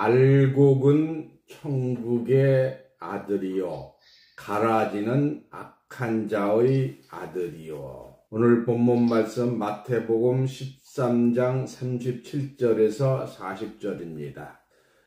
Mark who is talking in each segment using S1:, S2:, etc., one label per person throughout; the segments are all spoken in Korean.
S1: 알곡은 천국의 아들이요 가라지는 악한 자의 아들이요. 오늘 본문 말씀 마태복음 13장 37절에서 40절입니다.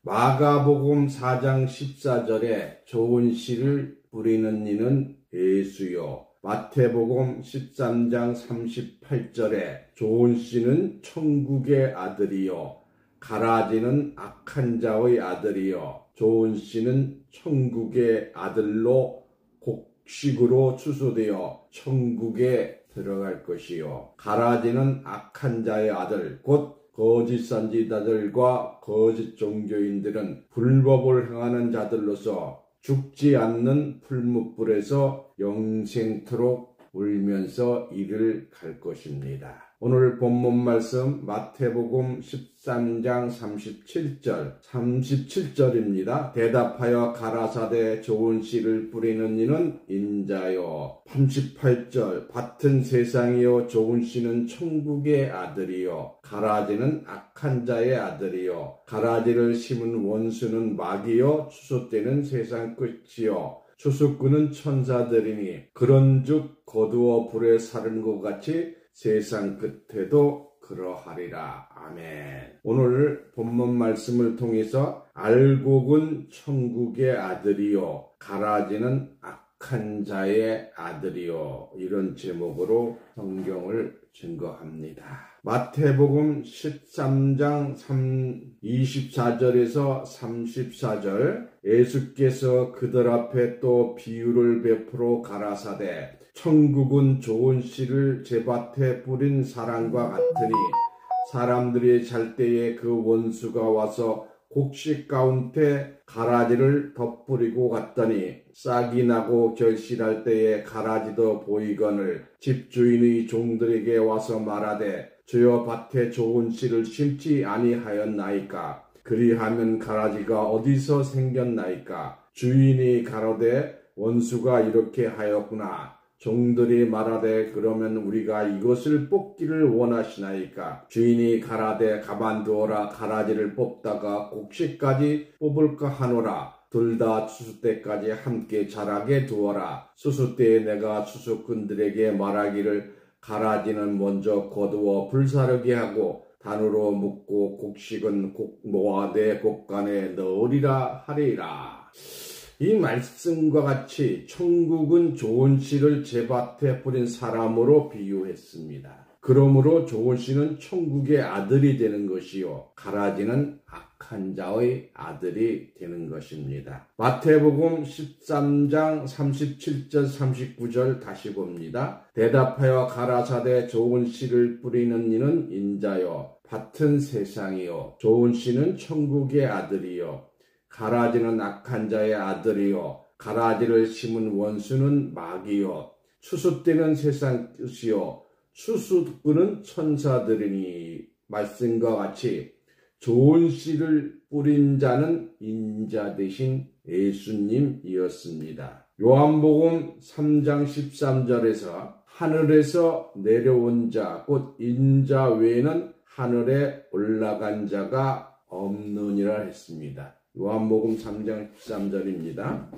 S1: 마가복음 4장 14절에 좋은 씨를 뿌리는 이는 예수요. 마태복음 13장 38절에 좋은 씨는 천국의 아들이요 가라지는 악한 자의 아들이요 좋은 씨는 천국의 아들로 곡식으로 추수되어 천국에 들어갈 것이요 가라지는 악한 자의 아들 곧 거짓 선지자들과 거짓 종교인들은 불법을 행하는 자들로서 죽지 않는 풀무불에서 영생토록 울면서 이를 갈 것입니다. 오늘 본문 말씀 마태복음 13장 37절입니다. 대답하여 가라사대 좋은 씨를 뿌리는 이는 인자요. 38절 밭은 세상이요 좋은 씨는 천국의 아들이요 가라지는 악한 자의 아들이요 가라지를 심은 원수는 마귀요 추수 때는 세상 끝이요 추수꾼은 천사들이니 그런즉 거두어 불에 사른 것 같이 세상 끝에도 그러하리라. 아멘. 오늘 본문 말씀을 통해서 알곡은 천국의 아들이요 가라지는 악한 자의 아들이요 이런 제목으로 성경을 증거합니다. 마태복음 13장 24절에서 34절 예수께서 그들 앞에 또 비유를 베풀어 가라사대 천국은 좋은 씨를 제 밭에 뿌린 사람과 같으니 사람들이 잘 때에 그 원수가 와서 곡식 가운데 가라지를 덧뿌리고 갔더니 싹이 나고 결실할 때에 가라지도 보이거늘 집주인의 종들에게 와서 말하되 주여 밭에 좋은 씨를 심지 아니하였나이까 그리하면 가라지가 어디서 생겼나이까 주인이 가로되 원수가 이렇게 하였구나 종들이 말하되 그러면 우리가 이것을 뽑기를 원하시나이까 주인이 가라되 가만두어라 가라지를 뽑다가 곡식까지 뽑을까 하노라 둘 다 추수 때까지 함께 자라게 두어라 추수 때에 내가 추수꾼들에게 말하기를 가라지는 먼저 거두어 불사르게 하고 단으로 묶고 곡식은 모아 내 곡간에 넣으리라 하리라. 이 말씀과 같이 천국은 좋은 씨를 제 밭에 뿌린 사람으로 비유했습니다. 그러므로 좋은 씨는 천국의 아들이 되는 것이요 가라지는 악한 자의 아들이 되는 것입니다. 마태복음 13장 37절 39절 다시 봅니다. 대답하여 가라사대 좋은 씨를 뿌리는 이는 인자요 밭은 세상이요 좋은 씨는 천국의 아들이요 가라지는 악한 자의 아들이요 가라지를 심은 원수는 마귀요 추수 때는 세상 끝이요 추수꾼은 천사들이니 말씀과 같이 좋은 씨를 뿌린 자는 인자 대신 예수님이었습니다. 요한복음 3장 13절에서 하늘에서 내려온 자 곧 인자 외에는 하늘에 올라간 자가 없느니라 했습니다. 요한복음 3장 13절입니다.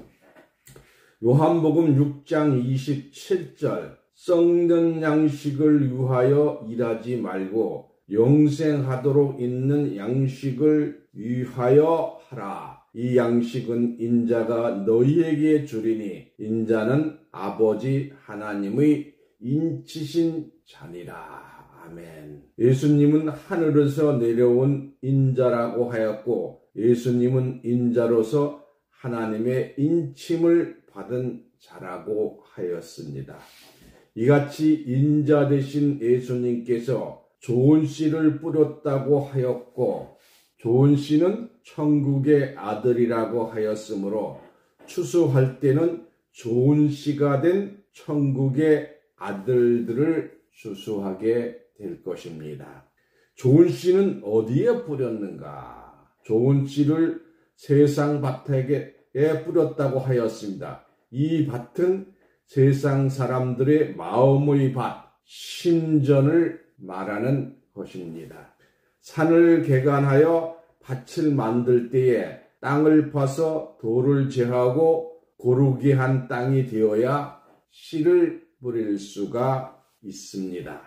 S1: 요한복음 6장 27절 썩는 양식을 위하여 일하지 말고 영생하도록 있는 양식을 위하여 하라. 이 양식은 인자가 너희에게 주리니 인자는 아버지 하나님의 인치신 자니라. 아멘. 예수님은 하늘에서 내려온 인자라고 하였고 예수님은 인자로서 하나님의 인침을 받은 자라고 하였습니다. 이같이 인자 되신 예수님께서 좋은 씨를 뿌렸다고 하였고 좋은 씨는 천국의 아들이라고 하였으므로 추수할 때는 좋은 씨가 된 천국의 아들들을 추수하게 될 것입니다. 좋은 씨는 어디에 뿌렸는가? 좋은 씨를 세상 밭에 뿌렸다고 하였습니다. 이 밭은 세상 사람들의 마음의 밭, 심전을 말하는 것입니다. 산을 개간하여 밭을 만들 때에 땅을 파서 돌을 제하고 고르게 한 땅이 되어야 씨를 뿌릴 수가 있습니다.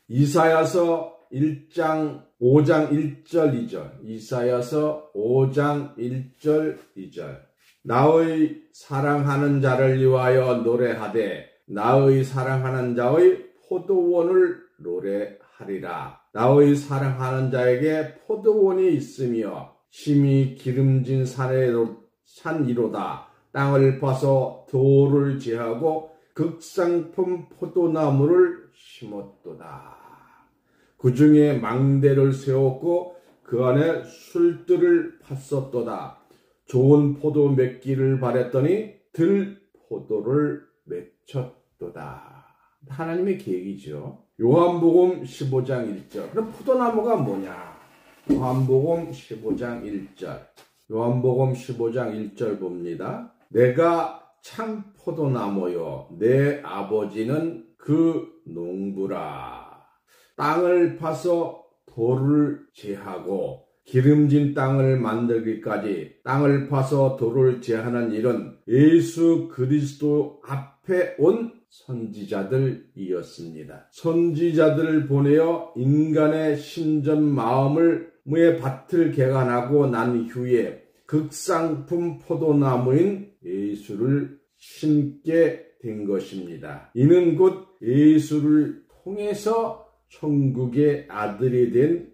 S1: 이사야서 5장 1절 2절. 이사야서 5장 1절 2절. 나의 사랑하는 자를 위하여 노래하되 나의 사랑하는 자의 포도원을 노래하리라. 나의 사랑하는 자에게 포도원이 있으며 심히 기름진 산이로다. 땅을 파서 돌을 제하고 극상품 포도나무를 심었도다. 그 중에 망대를 세웠고 그 안에 술들을 팠었도다. 좋은 포도 맺기를 바랬더니 들포도를 맺혔도다. 하나님의 계획이죠. 요한복음 15장 1절. 그럼 포도나무가 뭐냐? 요한복음 15장 1절. 요한복음 15장 1절 봅니다. 내가 참 포도나무요 내 아버지는 그 농부라. 땅을 파서 돌을 제하고 기름진 땅을 만들기까지 땅을 파서 돌을 제하는 일은 예수 그리스도 앞에 온 선지자들이었습니다. 선지자들을 보내어 인간의 심전 마음을 무의 밭을 개간하고 난 후에 극상품 포도나무인 예수를 심게 된 것입니다. 이는 곧 예수를 통해서 천국의 아들이 될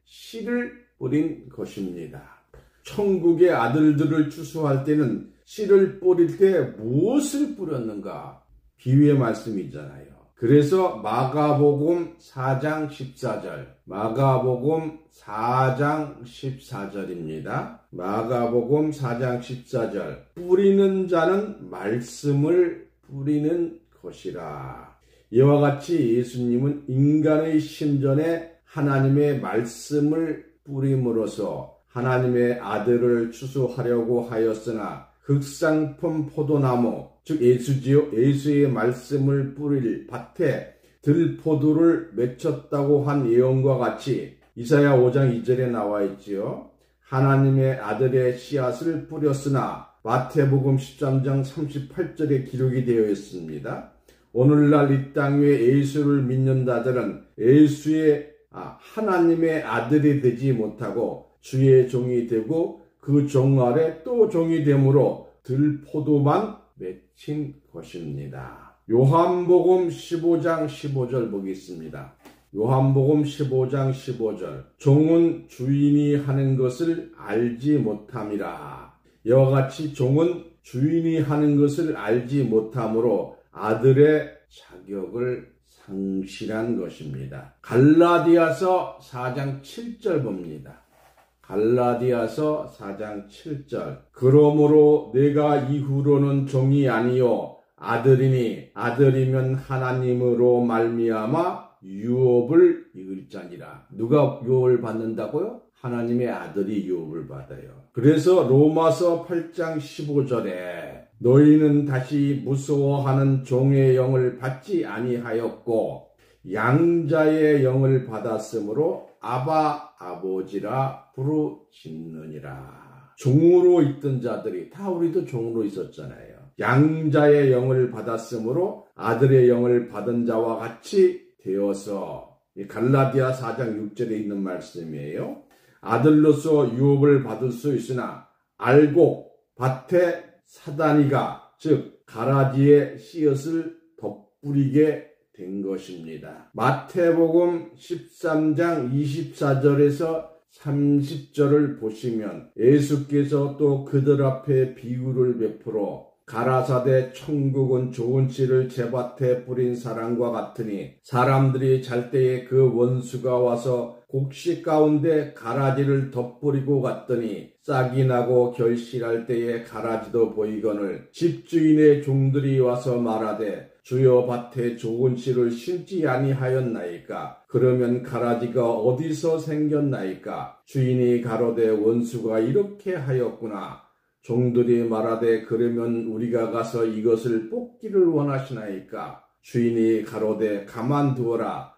S1: 씨를 뿌린 것입니다. 천국의 아들들을 추수할 때는 씨를 뿌릴 때 무엇을 뿌렸는가? 비유의 말씀이잖아요. 그래서 마가복음 4장 14절. 마가복음 4장 14절입니다. 마가복음 4장 14절. 뿌리는 자는 말씀을 뿌리는 것이라. 이와 같이 예수님은 인간의 심전에 하나님의 말씀을 뿌림으로써 하나님의 아들을 추수하려고 하였으나 극상품 포도나무, 즉 예수지요. 예수의 말씀을 뿌릴 밭에 들포도를 맺혔다고 한 예언과 같이 이사야 5장 2절에 나와 있지요. 하나님의 아들의 씨앗을 뿌렸으나 마태복음 13장 38절에 기록이 되어 있습니다. 오늘날 이 땅 위에 예수를 믿는 자들은 예수의 하나님의 아들이 되지 못하고 주의 종이 되고 그 종 아래 또 종이 되므로 들포도만 맺힌 것입니다. 요한복음 15장 15절 보겠습니다. 요한복음 15장 15절. 종은 주인이 하는 것을 알지 못함이라. 이와 같이 종은 주인이 하는 것을 알지 못함으로 아들의 자격을 상실한 것입니다. 갈라디아서 4장 7절 봅니다. 갈라디아서 4장 7절. 그러므로 내가 이후로는 종이 아니요 아들이니 아들이면 하나님으로 말미암아 유업을 이을 자니라. 누가 유업을 받는다고요? 하나님의 아들이 유업을 받아요. 그래서 로마서 8장 15절에 너희는 다시 무서워하는 종의 영을 받지 아니하였고 양자의 영을 받았으므로 아바 아버지라 부르짖느니라. 종으로 있던 자들이 다 우리도 종으로 있었잖아요. 양자의 영을 받았으므로 아들의 영을 받은 자와 같이 되어서 갈라디아 4장 6절에 있는 말씀이에요. 아들로서 유업을 받을 수 있으나 알고 밭에 사다니가 즉 가라지의 씨앗을 덧뿌리게 된 것입니다. 마태복음 13장 24절에서 30절을 보시면 예수께서 또 그들 앞에 비유를 베풀어 가라사대 천국은 좋은 씨를 제 밭에 뿌린 사람과 같으니 사람들이 잘 때에 그 원수가 와서 곡식 가운데 가라지를 덧뿌리고 갔더니 싹이 나고 결실할 때에 가라지도 보이거늘 집주인의 종들이 와서 말하되 주여 밭에 좋은 씨를 심지 아니하였나이까? 그러면 가라지가 어디서 생겼나이까? 주인이 가로되 원수가 이렇게 하였구나. 종들이 말하되 그러면 우리가 가서 이것을 뽑기를 원하시나이까? 주인이 가로되 가만두어라.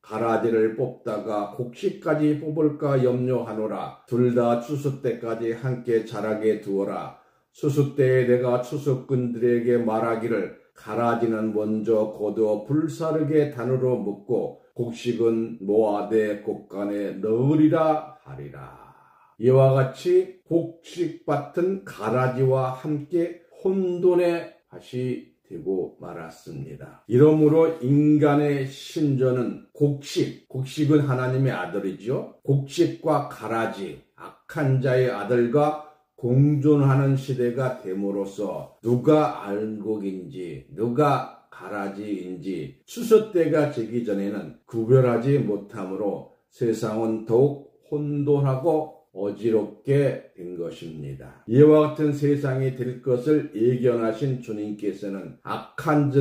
S1: 가라지를 뽑다가 곡식까지 뽑을까 염려하노라. 둘 다 추수 때까지 함께 자라게 두어라. 추수 때에 내가 추수꾼들에게 말하기를 가라지는 먼저 거두어 불사르게 단으로 묶고 곡식은 모아 내 곡간에 넣으리라 하리라. 이와 같이 곡식밭은 가라지와 함께 혼돈의 밭이 되고 말았습니다. 이러므로 인간의 신전은 곡식은 하나님의 아들이죠. 곡식과 가라지, 악한 자의 아들과 공존하는 시대가 됨으로써 누가 알곡인지 누가 가라지인지 추수 때가 되기 전에는 구별하지 못하므로 세상은 더욱 혼돈하고 어지럽게 된 것입니다. 이와 같은 세상이 될 것을 예견하신 주님께서는 악한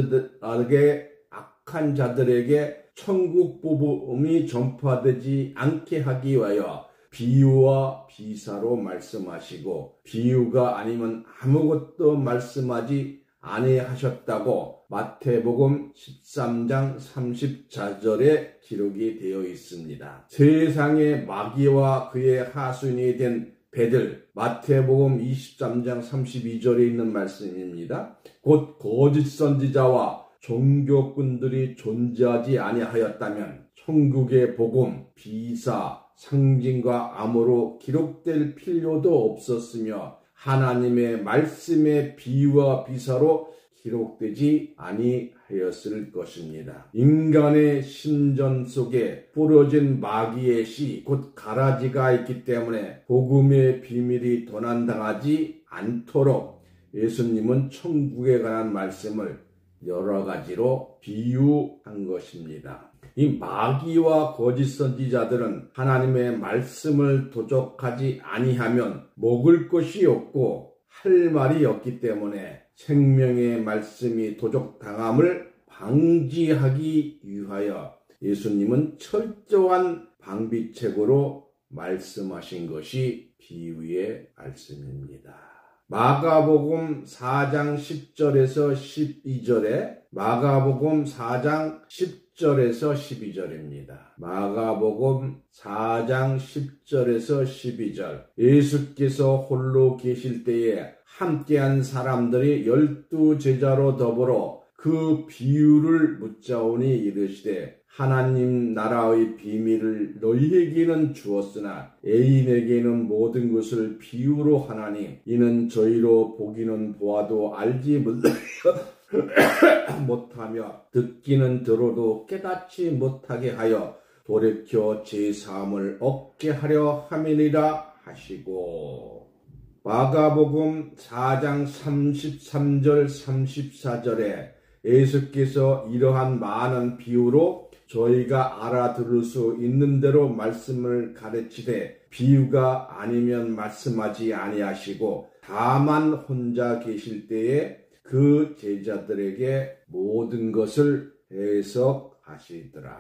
S1: 자들에게 천국 복음이 전파되지 않게 하기 위하여 비유와 비사로 말씀하시고 비유가 아니면 아무것도 말씀하지 아니하셨다고 마태복음 13장 34절에 기록이 되어 있습니다. 세상의 마귀와 그의 하수인이 된 배들, 마태복음 23장 32절에 있는 말씀입니다. 곧 거짓 선지자와 종교꾼들이 존재하지 아니하였다면 천국의 복음, 비사, 상징과 암호로 기록될 필요도 없었으며 하나님의 말씀의 비유와 비사로 기록되지 아니하였을 것입니다. 인간의 신전 속에 뿌려진 마귀의 씨, 곧 가라지가 있기 때문에 복음의 비밀이 도난당하지 않도록 예수님은 천국에 관한 말씀을 여러 가지로 비유한 것입니다. 이 마귀와 거짓 선지자들은 하나님의 말씀을 도적하지 아니하면 먹을 것이 없고 할 말이 없기 때문에 생명의 말씀이 도적당함을 방지하기 위하여 예수님은 철저한 방비책으로 말씀하신 것이 비유의 말씀입니다. 마가복음 4장 10절에서 12절에 마가복음 4장 10절에서 12절입니다. 마가복음 4장 10절에서 12절. 예수께서 홀로 계실 때에 함께한 사람들이 12제자로 더불어 그 비유를 묻자오니 이르시되 하나님 나라의 비밀을 너희에게는 주었으나 애인에게는 모든 것을 비유로 하나니 이는 저희로 보기는 보아도 알지 못하며 듣기는 들어도 깨닫지 못하게 하여 돌이켜 제 사함을 얻게 하려 함이니라 하시고 마가복음 4장 33절 34절에 예수께서 이러한 많은 비유로 저희가 알아들을 수 있는 대로 말씀을 가르치되 비유가 아니면 말씀하지 아니하시고 다만 혼자 계실 때에 그 제자들에게 모든 것을 해석하시더라.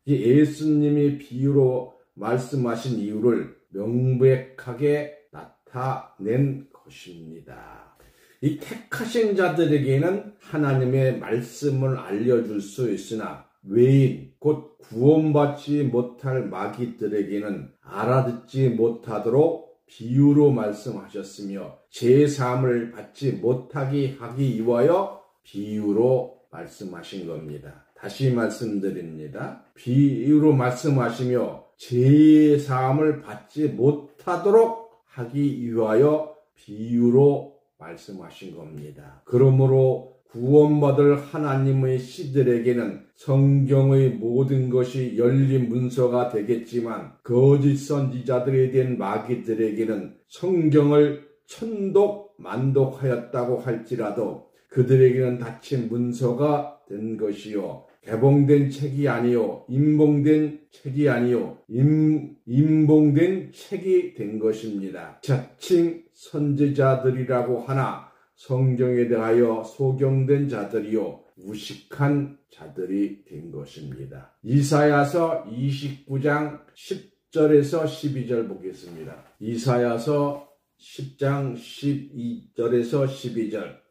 S1: 예수님이 비유로 말씀하신 이유를 명백하게 나타낸 것입니다. 이 택하신 자들에게는 하나님의 말씀을 알려줄 수 있으나 외인 곧 구원받지 못할 마귀들에게는 알아듣지 못하도록 비유로 말씀하셨으며 제3을 받지 못하게 하기 위하여 비유로 말씀하신 겁니다. 다시 말씀드립니다. 비유로 말씀하시며 제3을 받지 못하도록 하기 위하여 비유로 말씀하신 겁니다. 그러므로 구원받을 하나님의 씨들에게는 성경의 모든 것이 열린 문서가 되겠지만 거짓 선지자들에 대한 마귀들에게는 성경을 천독 만독하였다고 할지라도 그들에게는 닫힌 문서가 된 것이요 개봉된 책이 아니요 임봉된 책이 아니요 임봉된 책이 된 것입니다. 자칭 선지자들이라고 하나 성경에 대하여 소경된 자들이요 무식한 자들이 된 것입니다. 이사야서 29장 10절에서 12절 보겠습니다. 이사야서 10장 12절에서 12절.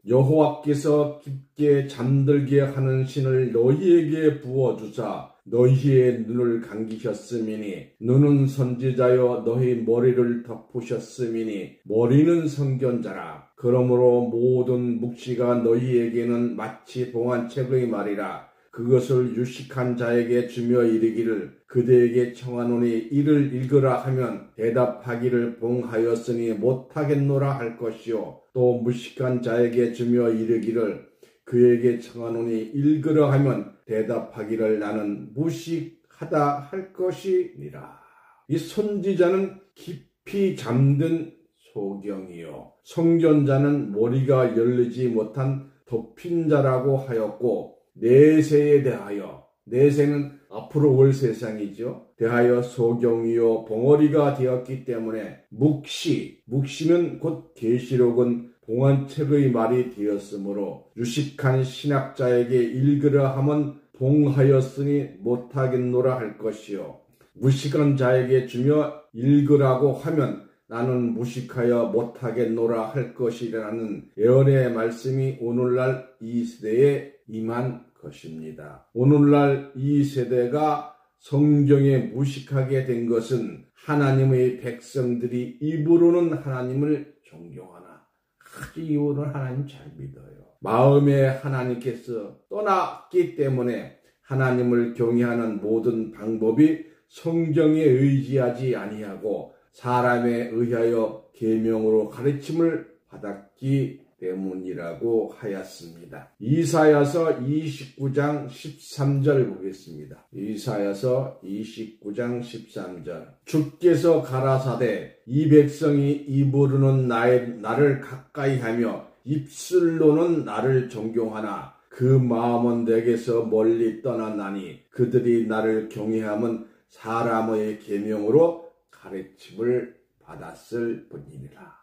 S1: 여호와께서 깊게 잠들게 하는 신을 너희에게 부어주사 너희의 눈을 감기셨음이니 눈은 선지자여 너희 머리를 덮으셨음이니 머리는 선견자라. 그러므로 모든 묵시가 너희에게는 마치 봉안책의 말이라. 그것을 유식한 자에게 주며 이르기를 그대에게 청하노니 이를 읽으라 하면 대답하기를 봉하였으니 못하겠노라 할 것이요 또 무식한 자에게 주며 이르기를 그에게 청하노니 읽으라 하면 대답하기를 나는 무식하다 할 것이니라. 이 선지자는 깊이 잠든 소경이요 선견자는 머리가 열리지 못한 덮인 자라고 하였고 내세에 대하여 내세는 앞으로 올 세상이죠. 대하여 소경이요 벙어리가 되었기 때문에 묵시는 곧 계시록은 봉안책의 말이 되었으므로 유식한 신학자에게 읽으라 하면 봉하였으니 못하겠노라 할 것이요 무식한 자에게 주며 읽으라고 하면 나는 무식하여 못하겠노라 할 것이라는 예언의 말씀이 오늘날 이 시대에 임한 것입니다. 오늘날 이 세대가 성경에 무식하게 된 것은 하나님의 백성들이 입으로는 하나님을 존경하나 아주 입으로는 하나님 잘 믿어요. 마음에 하나님께서 떠났기 때문에 하나님을 경외하는 모든 방법이 성경에 의지하지 아니하고 사람에 의하여 계명으로 가르침을 받았기 때문이라고 하였습니다. 이사야서 29장 13절 보겠습니다. 이사야서 29장 13절 주께서 가라사대 이 백성이 입으로는 나를 가까이하며 입술로는 나를 존경하나 그 마음은 내게서 멀리 떠났나니 그들이 나를 경외함은 사람의 계명으로 가르침을 받았을 뿐이니라.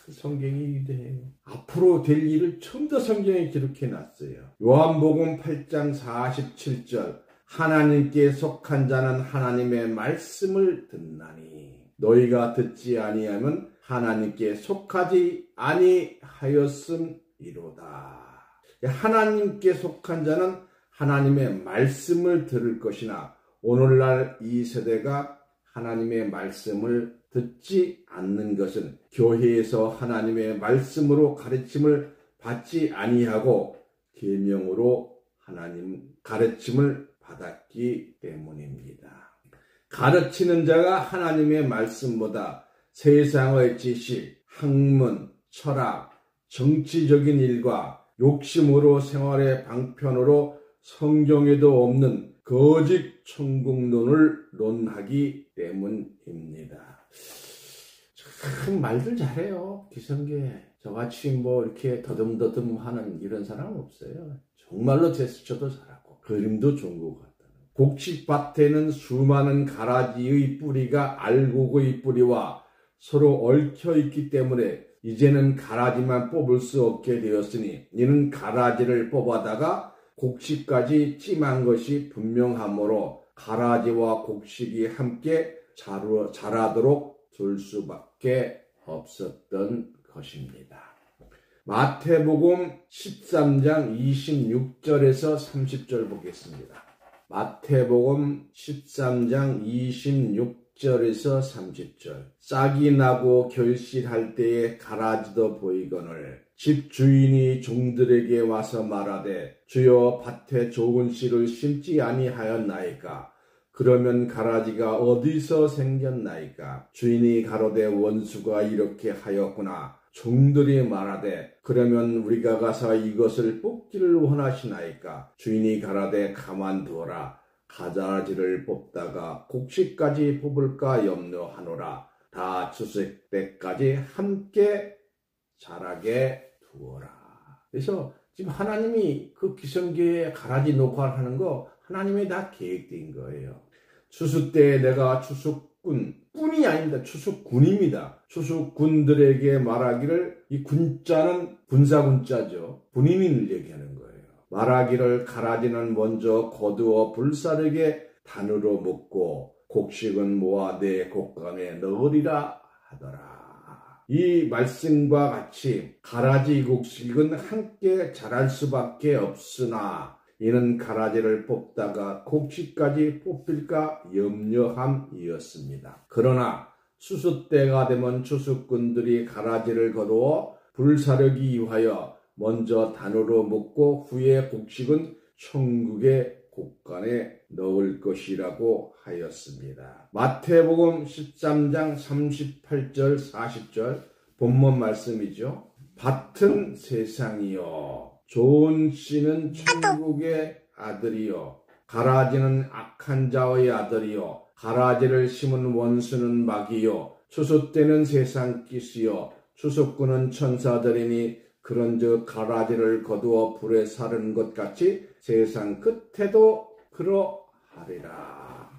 S1: 성경이 위대해요. 앞으로 될 일을 처음부터 성경에 기록해놨어요. 요한복음 8장 47절 하나님께 속한 자는 하나님의 말씀을 듣나니 너희가 듣지 아니하면 하나님께 속하지 아니하였음이로다. 하나님께 속한 자는 하나님의 말씀을 들을 것이나 오늘날 이 세대가 하나님의 말씀을 듣지 않는 것은 교회에서 하나님의 말씀으로 가르침을 받지 아니하고 계명으로 하나님 가르침을 받았기 때문입니다. 가르치는 자가 하나님의 말씀보다 세상의 지식, 학문, 철학, 정치적인 일과 욕심으로 생활의 방편으로 성경에도 없는 거짓 천국론을 논하기 때문입니다. 참 말들 잘해요. 기성계 저같이 뭐 이렇게 더듬더듬 하는 이런 사람 없어요. 정말로 제스처도 잘하고 그림도 좋은 것 같다. 곡식밭에는 수많은 가라지의 뿌리가 알곡의 뿌리와 서로 얽혀 있기 때문에 이제는 가라지만 뽑을 수 없게 되었으니 이는 가라지를 뽑아다가 곡식까지 찜한 것이 분명하므로 가라지와 곡식이 함께 자라도록 둘 수밖에 없었던 것입니다. 마태복음 13장 26절에서 30절 보겠습니다. 마태복음 13장 26절에서 30절 싹이 나고 결실할 때에 가라지도 보이거늘 집 주인이 종들에게 와서 말하되 주여 밭에 좋은 씨를 심지 아니하였나이까 그러면 가라지가 어디서 생겼나이까 주인이 가로되 원수가 이렇게 하였구나 종들이 말하되 그러면 우리가 가서 이것을 뽑기를 원하시나이까 주인이 가라되 가만두어라 가라지를 뽑다가 곡식까지 뽑을까 염려하노라 다 추석 때까지 함께 자라게 두어라. 그래서 지금 하나님이 그 기성교회에 가라지 녹화하는 거 하나님이 다 계획된 거예요. 추수 때 내가 추수꾼이 아닙니다. 추수군입니다. 추수군들에게 말하기를 이 군자는 군사군자죠. 군인을 얘기하는 거예요. 말하기를 가라지는 먼저 거두어 불사르게 단으로 묶고 곡식은 모아 내 곡간에 넣으리라 하더라. 이 말씀과 같이 가라지 곡식은 함께 자랄 수밖에 없으나 이는 가라지를 뽑다가 곡식까지 뽑힐까 염려함이었습니다. 그러나 추수 때가 되면 추수꾼들이 가라지를 거두어 불사르기 위하여 먼저 단으로 묶고 후에 곡식은 천국의 곡간에 넣을 것이라고 하였습니다. 마태복음 13장 38절 40절 본문 말씀이죠. 밭은 세상이요 좋은 씨는 천국의 아들이요 가라지는 악한 자의 아들이요 가라지를 심은 원수는 마귀요 추수 때는 세상 기수요 추수꾼은 천사들이니 그런즉 가라지를 거두어 불에 사르는 것 같이 세상 끝에도 그러하리라.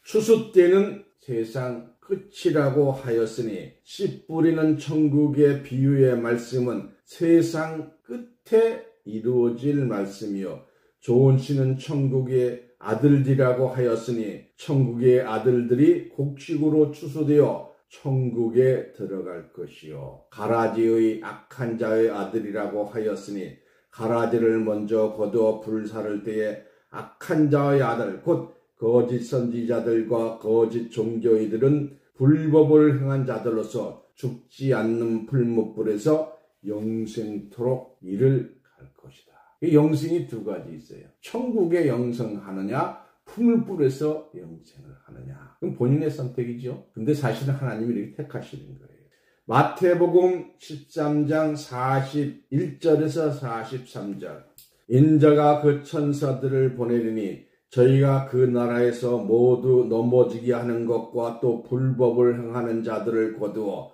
S1: 추수 때는 세상 끝이라고 하였으니 씨 뿌리는 천국의 비유의 말씀은 세상 끝에 이루어질 말씀이요 좋은 씨는 천국의 아들들이라고 하였으니 천국의 아들들이 곡식으로 추수되어 천국에 들어갈 것이요 가라지의 악한 자의 아들이라고 하였으니 가라지를 먼저 거두어 불 사를 때에 악한 자의 아들 곧 거짓 선지자들과 거짓 종교이들은 불법을 행한 자들로서 죽지 않는 풀무불에서 영생토록 이를 갈 것이다. 이 영생이 두 가지 있어요. 천국에 영생하느냐 풀물불에서 영생을 하느냐. 그럼 본인의 선택이죠. 근데 사실은 하나님이 이렇게 택하시는 거예요. 마태복음 13장 41절에서 43절 인자가 그 천사들을 보내리니 저희가 그 나라에서 모두 넘어지게 하는 것과 또 불법을 행하는 자들을 거두어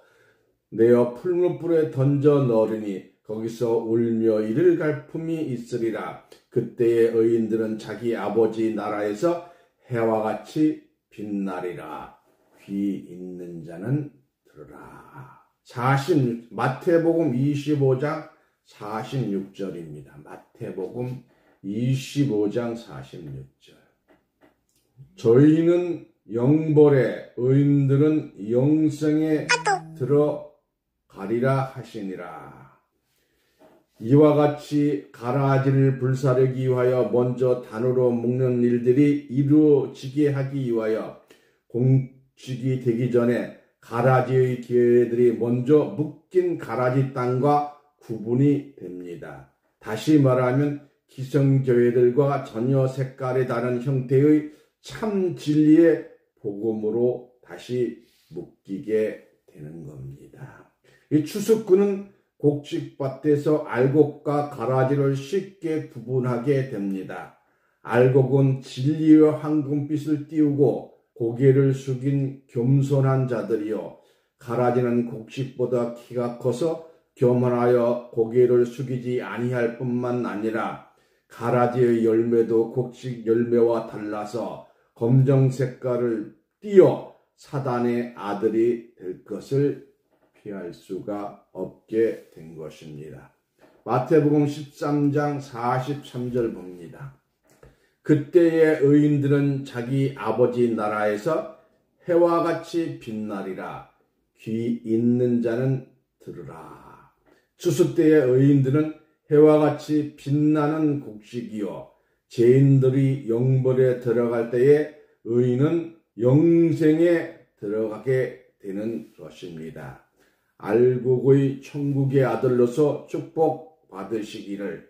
S1: 내어 풀무불에 던져 넣으리니 거기서 울며 이를 갈품이 있으리라. 그때의 의인들은 자기 아버지 나라에서 해와 같이 빛나리라. 귀 있는 자는 들으라. 마태복음 25장 46절입니다. 마태복음 25장 46절. 저희는 영벌에 의인들은 영생에 들어가리라 하시니라. 이와 같이 가라지를 불사르기 위하여 먼저 단으로 묶는 일들이 이루어지게 하기 위하여 곡식이 되기 전에 가라지의 교회들이 먼저 묶인 가라지 땅과 구분이 됩니다. 다시 말하면 기성교회들과 전혀 색깔이 다른 형태의 참 진리의 복음으로 다시 묶이게 되는 겁니다. 이 추수꾼은 곡식밭에서 알곡과 가라지를 쉽게 구분하게 됩니다. 알곡은 진리의 황금빛을 띄우고 고개를 숙인 겸손한 자들이요 가라지는 곡식보다 키가 커서 교만하여 고개를 숙이지 아니할 뿐만 아니라 가라지의 열매도 곡식 열매와 달라서 검정 색깔을 띠어 사단의 아들이 될 것을 피할 수가 없게 된 것입니다. 마태복음 13장 43절 봅니다. 그때의 의인들은 자기 아버지 나라에서 해와 같이 빛나리라. 귀 있는 자는 들으라. 추수 때의 의인들은 해와 같이 빛나는 곡식이요 죄인들이 영벌에 들어갈 때에 의인은 영생에 들어가게 되는 것입니다. 알곡의 천국의 아들로서 축복받으시기를